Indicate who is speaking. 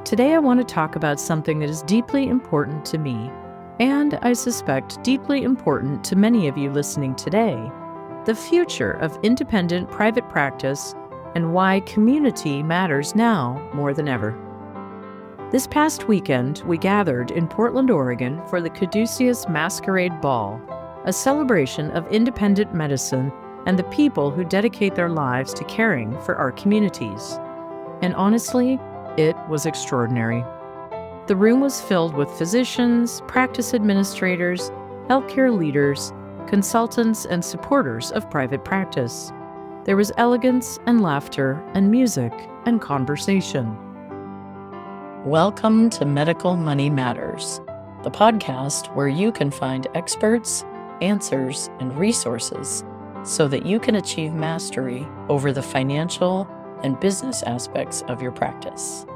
Speaker 1: Today I want to talk about something that is deeply important to me, and I suspect deeply important to many of you listening today: the future of independent private practice and why community matters now more than ever. This past weekend, we gathered in Portland, Oregon for the Caduceus Masquerade Ball, a celebration of independent medicine and the people who dedicate their lives to caring for our communities. And honestly, it was extraordinary. The room was filled with physicians, practice administrators, healthcare leaders, consultants, and supporters of private practice. There was elegance and laughter and music and conversation. Welcome to Medical Money Matters, the podcast where you can find experts, answers, and resources so that you can achieve mastery over the financial and business aspects of your practice.